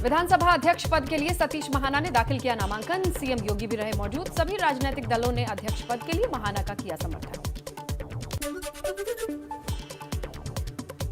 विधानसभा अध्यक्ष पद के लिए सतीश महाना ने दाखिल किया नामांकन। सीएम योगी भी रहे मौजूद। सभी राजनीतिक दलों ने अध्यक्ष पद के लिए महाना का किया समर्थन।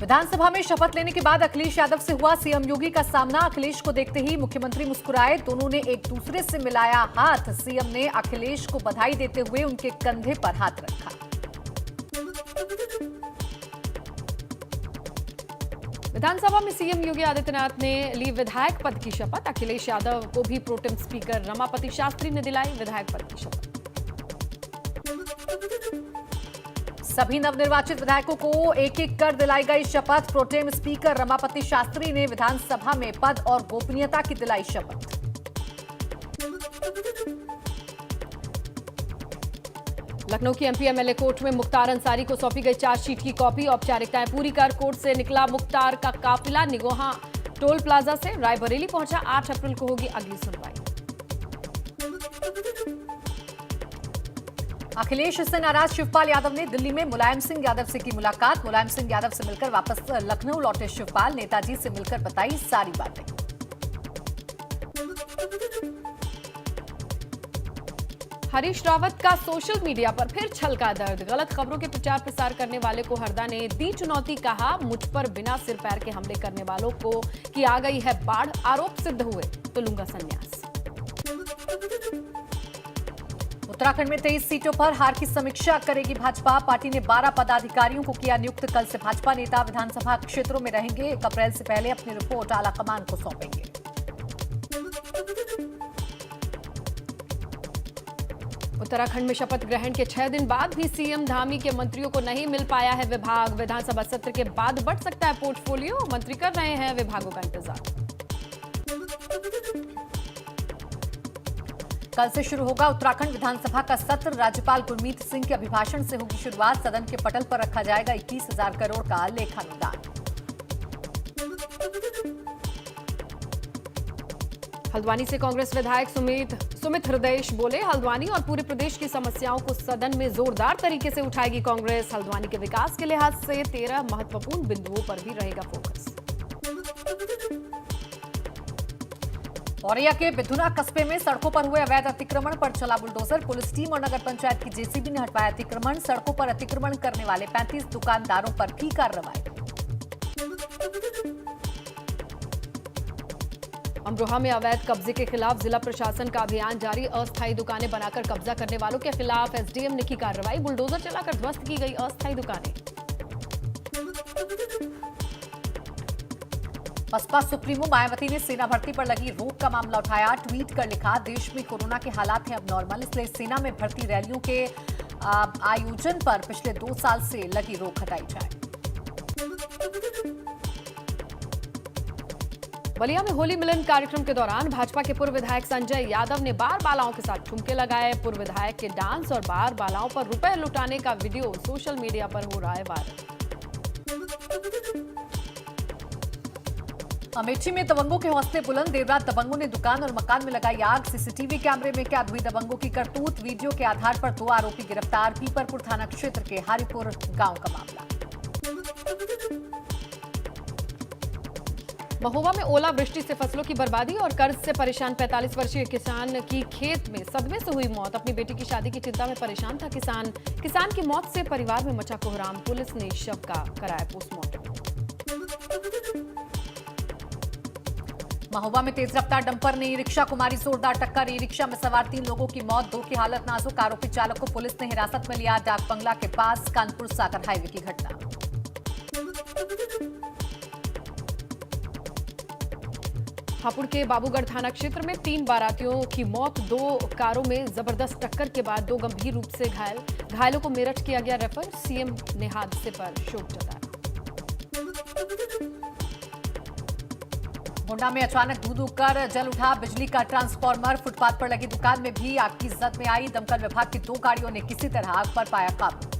विधानसभा में शपथ लेने के बाद अखिलेश यादव से हुआ सीएम योगी का सामना। अखिलेश को देखते ही मुख्यमंत्री मुस्कुराए। दोनों ने एक दूसरे से मिलाया हाथ। सीएम ने अखिलेश को बधाई देते हुए उनके कंधे पर हाथ रखा। विधानसभा में सीएम योगी आदित्यनाथ ने ली विधायक पद की शपथ। अखिलेश यादव को भी प्रोटेम स्पीकर रमापति शास्त्री ने दिलाई विधायक पद की शपथ। सभी नवनिर्वाचित विधायकों को एक एक कर दिलाई गई शपथ। प्रोटेम स्पीकर रमापति शास्त्री ने विधानसभा में पद और गोपनीयता की दिलाई शपथ। लखनऊ की एमपी एमएलए कोर्ट में मुख्तार अंसारी को सौंपी गई चार्जशीट की कॉपी। औपचारिकताएं पूरी कर कोर्ट से निकला मुख्तार का काफिला। निगोहा टोल प्लाजा से रायबरेली पहुंचा। 8 अप्रैल को होगी अगली सुनवाई। अखिलेश से नाराज शिवपाल यादव ने दिल्ली में मुलायम सिंह यादव से की मुलाकात। मुलायम सिंह यादव से मिलकर वापस लखनऊ लौटे शिवपाल। नेताजी से मिलकर बताई सारी बातें। हरीश रावत का सोशल मीडिया पर फिर छलका दर्द। गलत खबरों के प्रचार प्रसार करने वाले को हरदा ने दी चुनौती। कहा, मुझ पर बिना सिर पैर के हमले करने वालों को कि आ गई है बाढ़। आरोप सिद्ध हुए तो लूंगा संन्यास। उत्तराखंड में 23 सीटों पर हार की समीक्षा करेगी भाजपा। पार्टी ने 12 पदाधिकारियों को किया नियुक्त। कल से भाजपा नेता विधानसभा क्षेत्रों में रहेंगे। 1 अप्रैल से पहले अपनी रिपोर्ट आलाकमान को सौंपेंगे। उत्तराखंड में शपथ ग्रहण के 6 दिन बाद भी सीएम धामी के मंत्रियों को नहीं मिल पाया है विभाग। विधानसभा सत्र के बाद बढ़ सकता है पोर्टफोलियो। मंत्री कर रहे हैं विभागों का इंतजार। कल से शुरू होगा उत्तराखंड विधानसभा का सत्र। राज्यपाल गुरमीत सिंह के अभिभाषण से होगी शुरुआत। सदन के पटल पर रखा जाएगा 21,000 करोड़ का लेखानुदान। हल्द्वानी से कांग्रेस विधायक सुमित हृदयेश बोले, हल्द्वानी और पूरे प्रदेश की समस्याओं को सदन में जोरदार तरीके से उठाएगी कांग्रेस। हल्द्वानी के विकास के लिहाज से 13 महत्वपूर्ण बिंदुओं पर भी रहेगा फोकस। औरैया के बिधुना कस्बे में सड़कों पर हुए अवैध अतिक्रमण पर चला बुलडोजर। पुलिस टीम और नगर पंचायत की जेसीबी ने हटवाया अतिक्रमण। सड़कों पर अतिक्रमण करने वाले 35 दुकानदारों पर की कार्रवाई। अमरोहा में अवैध कब्जे के खिलाफ जिला प्रशासन का अभियान जारी। अस्थायी दुकानें बनाकर कब्जा करने वालों के खिलाफ एसडीएम ने की कार्रवाई। बुलडोजर चलाकर ध्वस्त की गई अस्थायी दुकानें। बसपा सुप्रीमो मायावती ने सेना भर्ती पर लगी रोक का मामला उठाया। ट्वीट कर लिखा, देश में कोरोना के हालात हैं अब नॉर्मल, इसलिए सेना में भर्ती रैलियों के आयोजन पर पिछले 2 साल से लगी रोक हटाई जाए। बलिया में होली मिलन कार्यक्रम के दौरान भाजपा के पूर्व विधायक संजय यादव ने बार बालाओं के साथ ठुमके लगाए। पूर्व विधायक के डांस और बार बालाओं पर रुपए लुटाने का वीडियो सोशल मीडिया पर हो रहा है वायरल। अमेठी में दबंगों के हौसले बुलंद। देर रात दबंगों ने दुकान और मकान में लगाई आग। सीसीटीवी कैमरे में कैद हुई दबंगों की करतूत। वीडियो के आधार पर 2 आरोपी गिरफ्तार। पीपरपुर थाना क्षेत्र के हारीपुर गांव का मामला। महोबा में ओलावृष्टि से फसलों की बर्बादी और कर्ज से परेशान 45 वर्षीय किसान की खेत में सदमे से हुई मौत। अपनी बेटी की शादी की चिंता में परेशान था किसान की मौत से परिवार में मचा कोहराम। पुलिस ने शव का कराया पोस्टमार्टम। महोबा में तेज रफ्तार डंपर ने ई रिक्शा को मारी जोरदार टक्कर। ई रिक्शा में सवार 3 लोगों की मौत, 2 की हालत नाजुक। आरोपी चालक को पुलिस ने हिरासत में लिया। डाक बंगला के पास कानपुर सागर हाईवे की घटना। हापुड़ के बाबूगढ़ थाना क्षेत्र में 3 बारातियों की मौत, 2 कारों में जबरदस्त टक्कर के बाद 2 गंभीर रूप से घायलों को मेरठ किया गया रेफर। सीएम ने हादसे पर शोक जताया। गोंडा में अचानक धू धू कर जल उठा बिजली का ट्रांसफार्मर। फुटपाथ पर लगी दुकान में भी आग की जद में आई। दमकल विभाग की 2 गाड़ियों ने किसी तरह आग पर पाया काबू।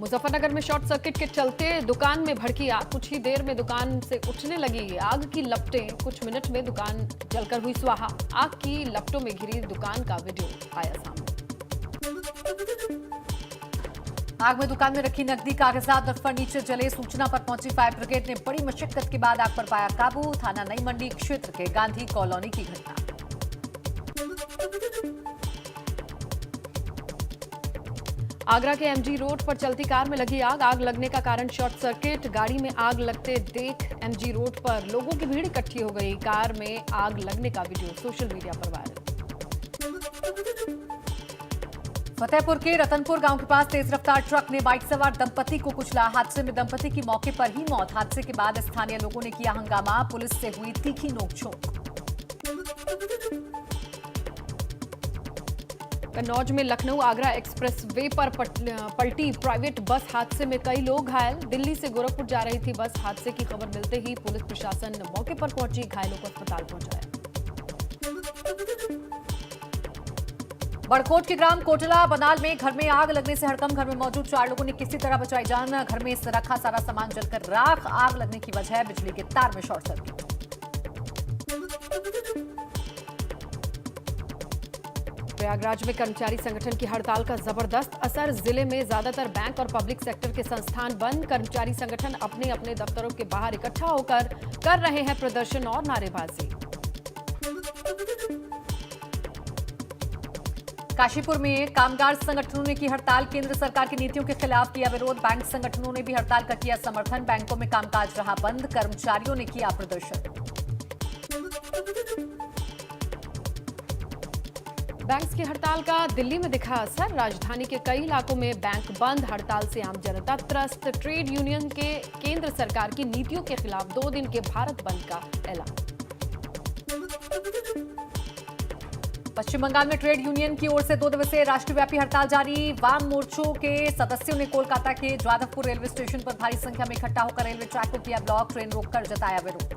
मुजफ्फरनगर में शॉर्ट सर्किट के चलते दुकान में भड़की आग। कुछ ही देर में दुकान से उठने लगी आग की लपटें। कुछ मिनट में दुकान जलकर हुई स्वाहा। आग की लपटों में घिरी दुकान का वीडियो आया सामने। आग में दुकान में रखी नकदी, कागजात और फर्नीचर जले। सूचना पर पहुंची फायर ब्रिगेड ने बड़ी मशक्कत के बाद आग पर पाया काबू। थाना नई मंडी क्षेत्र के गांधी कॉलोनी की घटना। आगरा के एमजी रोड पर चलती कार में लगी आग। आग लगने का कारण शॉर्ट सर्किट। गाड़ी में आग लगते देख एमजी रोड पर लोगों की भीड़ इकट्ठी हो गई। कार में आग लगने का वीडियो सोशल मीडिया पर वायरल। फतेहपुर के रतनपुर गांव के पास तेज रफ्तार ट्रक ने बाइक सवार दंपति को कुचला। हादसे में दंपति की मौके पर ही मौत। हादसे के बाद स्थानीय लोगों ने किया हंगामा। पुलिस से हुई तीखी नोकझोंक। कन्नौज में लखनऊ आगरा एक्सप्रेस वे पर पलटी प्राइवेट बस। हादसे में कई लोग घायल। दिल्ली से गोरखपुर जा रही थी बस। हादसे की खबर मिलते ही पुलिस प्रशासन मौके पर पहुंची, घायलों को अस्पताल पहुंचाया। बड़कोट के ग्राम कोटला बनाल में घर में आग लगने से हड़कंप। घर में मौजूद 4 लोगों ने किसी तरह बचाई जान। घर में रखा सारा सामान जलकर राख। आग लगने की वजह बिजली के तार में शॉर्ट सर्किट। प्रयागराज में कर्मचारी संगठन की हड़ताल का जबरदस्त असर। जिले में ज्यादातर बैंक और पब्लिक सेक्टर के संस्थान बंद। कर्मचारी संगठन अपने अपने दफ्तरों के बाहर इकट्ठा होकर कर रहे हैं प्रदर्शन और नारेबाजी। काशीपुर में कामगार संगठनों ने की हड़ताल। केंद्र सरकार की नीतियों के खिलाफ किया विरोध। बैंक संगठनों ने भी हड़ताल का किया समर्थन। बैंकों में कामकाज रहा बंद। कर्मचारियों ने किया प्रदर्शन। बैंक्स की हड़ताल का दिल्ली में दिखा असर। राजधानी के कई इलाकों में बैंक बंद। हड़ताल से आम जनता त्रस्त। ट्रेड यूनियन के केंद्र सरकार की नीतियों के खिलाफ 2 दिन के भारत बंद का ऐलान। पश्चिम बंगाल में ट्रेड यूनियन की ओर से 2 दिवसीय राष्ट्रव्यापी हड़ताल जारी। वाम मोर्चों के सदस्यों ने कोलकाता के जादवपुर रेलवे स्टेशन पर भारी संख्या में इकट्ठा होकर रेलवे ट्रैक को किया ब्लॉक। ट्रेन रोककर जताया विरोध।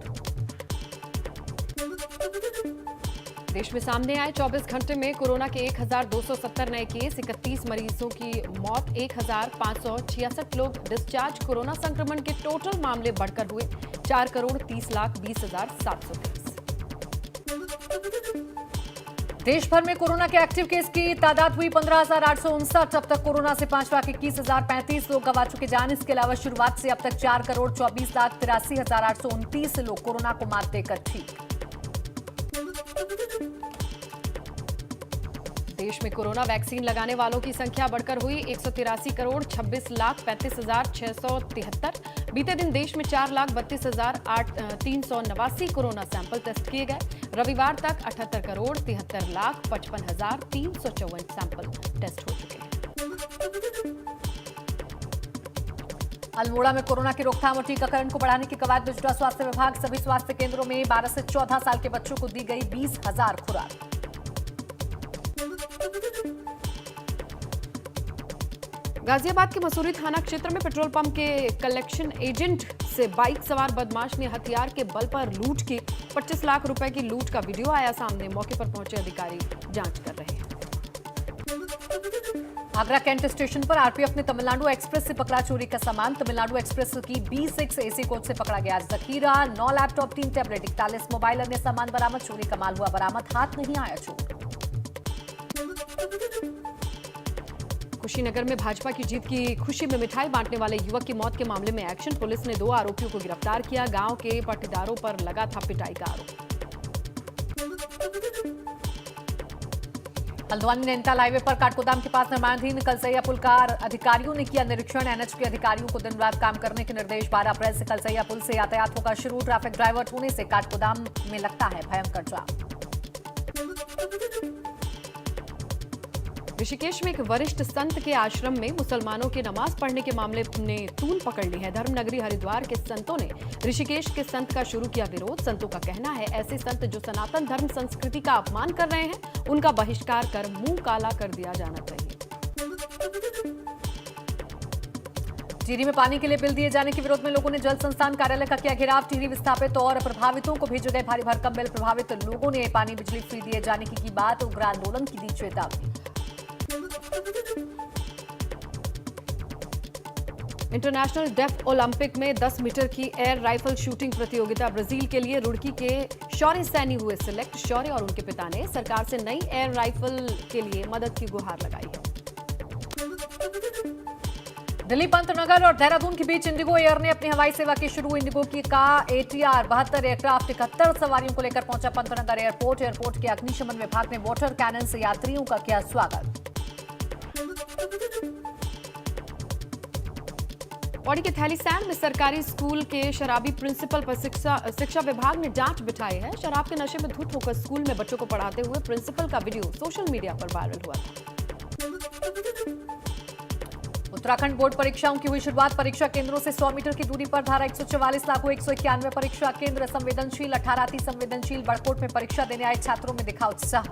देश में सामने आए 24 घंटे में कोरोना के 1270 नए केस। 31 मरीजों की मौत। 1566 लोग डिस्चार्ज। कोरोना संक्रमण के टोटल मामले बढ़कर हुए 4,30,20,723। देश भर में कोरोना के एक्टिव केस की तादाद हुई 15,859। अब तक कोरोना से 5,21,035 लोग गंवा चुके जान। इसके अलावा शुरुआत से अब तक 4,24,83,829 लोग कोरोना को मात देकर ठीक। देश में कोरोना वैक्सीन लगाने वालों की संख्या बढ़कर हुई 183,26,35,673। बीते दिन देश में 4,32,389 कोरोना सैंपल टेस्ट किए गए। रविवार तक 78,73,55,354 सैंपल टेस्ट हो चुके हैं। अल्मोड़ा में कोरोना की रोकथाम और टीकाकरण को बढ़ाने की कवायद में जुटा स्वास्थ्य विभाग। सभी स्वास्थ्य केंद्रों में 12 से 14 साल के बच्चों को दी गई 20,000 खुराक। गाजियाबाद के मसूरी थाना क्षेत्र में पेट्रोल पंप के कलेक्शन एजेंट से बाइक सवार बदमाश ने हथियार के बल पर लूट की। 25 लाख रुपए की लूट का वीडियो आया सामने। मौके पर पहुंचे अधिकारी जांच कर रहे हैं। आगरा कैंट स्टेशन पर आरपीएफ ने तमिलनाडु एक्सप्रेस से पकड़ा चोरी का सामान। तमिलनाडु एक्सप्रेस की B6 एसी कोच से पकड़ा गया जखीरा। 9 लैपटॉप, 3 टैबलेट, 41 मोबाइल, अन्य सामान बरामद। चोरी का माल हुआ बरामद। हाथ नहीं आया चोर। कुशीनगर में भाजपा की जीत की खुशी में मिठाई बांटने वाले युवक की मौत के मामले में एक्शन। पुलिस ने 2 आरोपियों को गिरफ्तार किया। गांव के पट्टीदारों पर लगा था पिटाई का आरोप। हल्द्वानी नैनीताल हाईवे पर काठगोदाम के पास निर्माणाधीन कलसैया पुल का अधिकारियों ने किया निरीक्षण। एनएच के अधिकारियों को दिन रात काम करने के निर्देश। 12 अप्रैल से कलसैया पुल से यातायात होगा शुरू। ट्रैफिक डाइवर्ट होने से काठगोदाम में लगता है भयंकर जाम। ऋषिकेश में एक वरिष्ठ संत के आश्रम में मुसलमानों के नमाज पढ़ने के मामले ने तूल पकड़ ली है। धर्मनगरी हरिद्वार के संतों ने ऋषिकेश के संत का शुरू किया विरोध। संतों का कहना है ऐसे संत जो सनातन धर्म संस्कृति का अपमान कर रहे हैं उनका बहिष्कार कर मुंह काला कर दिया जाना चाहिए। टिहरी में पानी के लिए बिल दिए जाने के विरोध में लोगों ने जल संस्थान कार्यालय का किया घेराव। टिहरी विस्थापित और प्रभावितों को भेजे गए भारी भरकम बिल। प्रभावित लोगों ने पानी बिजली फ्री दिए जाने की बात। उग्र आंदोलन की दी चेतावनी। इंटरनेशनल डेफ ओलंपिक में 10 मीटर की एयर राइफल शूटिंग प्रतियोगिता ब्राजील के लिए रुड़की के शौर्य सैनी हुए सिलेक्ट। शौर्य और उनके पिता ने सरकार से नई एयर राइफल के लिए मदद की गुहार लगाई है। दिल्ली पंतनगर और देहरादून के बीच इंडिगो एयर ने अपनी हवाई सेवा की शुरू। इंडिगो की का ATR 72 एयरक्राफ्ट 71 सवारियों को लेकर पहुंचा पंतनगर एयरपोर्ट। एयरपोर्ट के अग्निशमन विभाग ने वाटर कैनन से यात्रियों का किया स्वागत। पौड़ी के थैलीसैंड में सरकारी स्कूल के शराबी प्रिंसिपल पर शिक्षा विभाग ने जांच बिठाई है। शराब के नशे में धुत होकर स्कूल में बच्चों को पढ़ाते हुए प्रिंसिपल का वीडियो सोशल मीडिया पर वायरल हुआ था। उत्तराखंड बोर्ड परीक्षाओं की हुई शुरुआत। परीक्षा केंद्रों से 100 मीटर की दूरी पर धारा 144 लागू। 191 परीक्षा केंद्र संवेदनशील, 18 अति संवेदनशील। बड़कोट में परीक्षा देने आए छात्रों में दिखा उत्साह।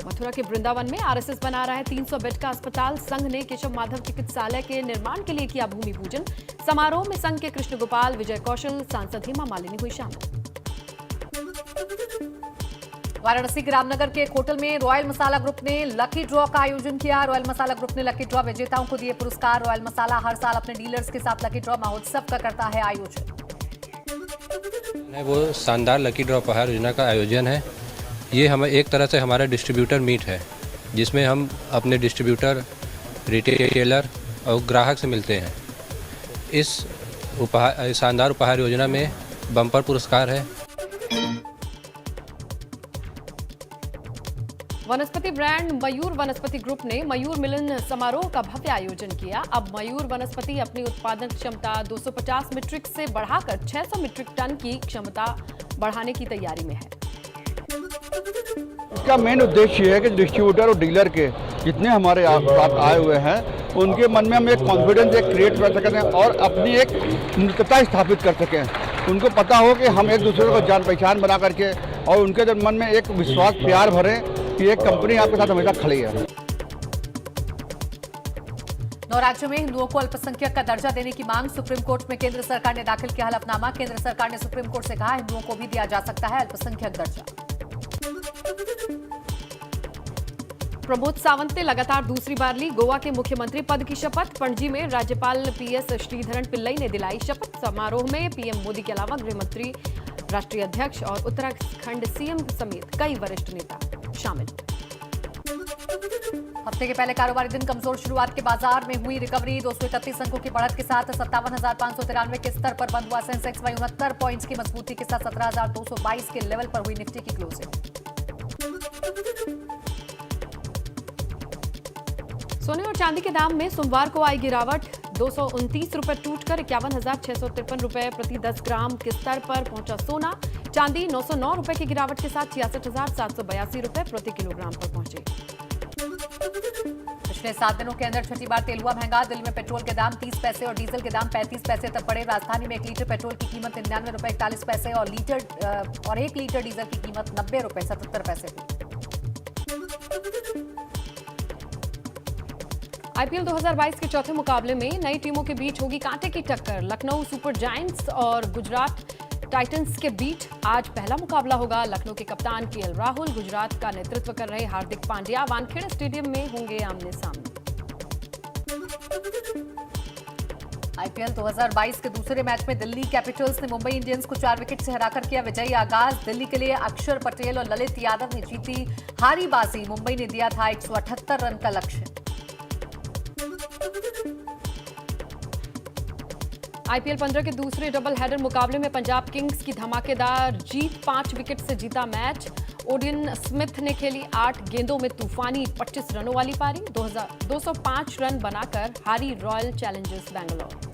मथुरा के वृंदावन में RSS बना रहा है 300 बेड का अस्पताल। संघ ने केशव माधव चिकित्सालय के निर्माण के लिए किया भूमि पूजन। समारोह में संघ के कृष्ण गोपाल, विजय कौशल, सांसद हेमा मालिनी हुई शामिल। वाराणसी के रामनगर के एक होटल में रॉयल मसाला ग्रुप ने लकी ड्रॉ का आयोजन किया। रॉयल मसाला ग्रुप ने लकी ड्रॉ विजेताओं को दिए पुरस्कार। रॉयल मसाला हर साल अपने डीलर्स के साथ लकी ड्रॉ महोत्सव का करता है आयोजन। वो शानदार लकी ड्रॉ उपहार योजना का आयोजन है। ये हमें एक तरह से हमारा डिस्ट्रीब्यूटर मीट है, जिसमें हम अपने डिस्ट्रीब्यूटर, रिटेलर और ग्राहक से मिलते हैं। इस शानदार उपहार योजना में बम्पर पुरस्कार है। वनस्पति ब्रांड मयूर वनस्पति ग्रुप ने मयूर मिलन समारोह का भव्य आयोजन किया। अब मयूर वनस्पति अपनी उत्पादन क्षमता 250 मीट्रिक से बढ़ाकर 600 मीट्रिक टन की क्षमता बढ़ाने की तैयारी में है। इसका मेन उद्देश्य है कि डिस्ट्रीब्यूटर और डीलर के जितने हमारे साथ आए हुए हैं उनके मन में हम एक कॉन्फिडेंस क्रिएट कर सकें और अपनी एक मित्रता स्थापित कर सकें। उनको पता हो कि हम एक दूसरे को जान पहचान बना करके और उनके मन में एक विश्वास प्यार भरें कि एक कंपनी आपके साथ हमेशा खड़ी है। 9 राज्यों में हिंदुओं को अल्पसंख्यक का दर्जा देने की मांग। सुप्रीम कोर्ट में केंद्र सरकार ने दाखिल किया हलफनामा। केंद्र सरकार ने सुप्रीम कोर्ट से कहा हिंदुओं को भी दिया जा सकता है अल्पसंख्यक दर्जा। प्रमोद सावंत ने लगातार दूसरी बार ली गोवा के मुख्यमंत्री पद की शपथ। पणजी में राज्यपाल PS श्रीधरन पिल्लई ने दिलाई शपथ। समारोह में PM मोदी के अलावा गृह मंत्री, राष्ट्रीय अध्यक्ष और उत्तराखंड CM समेत कई वरिष्ठ नेता शामिल हुए। हफ्ते के पहले कारोबारी दिन कमजोर शुरुआत के बाजार में हुई रिकवरी। 231 अंकों की बढ़त के साथ 57,593 के स्तर पर बंद हुआ। सेंसेक्स 69 पॉइंट्स की मजबूती के साथ 17,222 के लेवल पर हुई निफ्टी की क्लोजिंग। सोने और चांदी के दाम में सोमवार को आई गिरावट। 229 रुपए टूटकर 51,653 रुपए प्रति 10 ग्राम के स्तर पर पहुंचा सोना। चांदी 909 रुपए की गिरावट के साथ 66,782 रुपए प्रति किलोग्राम पर पहुंचे। पिछले 7 दिनों के अंदर छठी बार तेल हुआ महंगा। दिल्ली में पेट्रोल के दाम 30 पैसे और डीजल के दाम 35 पैसे तक बढ़े। राजधानी में 1 लीटर पेट्रोल की कीमत 99 रुपए 41 पैसे और 1 लीटर डीजल की कीमत 90 रुपए 77 पैसे हुई। IPL 2022 के चौथे मुकाबले में नई टीमों के बीच होगी कांटे की टक्कर। लखनऊ सुपर जायंट्स और गुजरात टाइटंस के बीच आज पहला मुकाबला होगा। लखनऊ के कप्तान KL राहुल, गुजरात का नेतृत्व कर रहे हार्दिक पांड्या वानखेड़े स्टेडियम में होंगे आमने सामने। IPL 2022 के दूसरे मैच में दिल्ली कैपिटल्स ने मुंबई इंडियंस को 4 विकेट से हराकर किया विजयी आगाज। दिल्ली के लिए अक्षर पटेल और ललित यादव ने जीती हारी बाजी। मुंबई ने दिया था 178 रन का लक्ष्य। IPL 15 के दूसरे डबल हेडर मुकाबले में पंजाब किंग्स की धमाकेदार जीत। 5 विकेट से जीता मैच। ओडियन स्मिथ ने खेली 8 गेंदों में तूफानी 25 रनों वाली पारी। 205 रन बनाकर हारी रॉयल चैलेंजर्स बैंगलोर।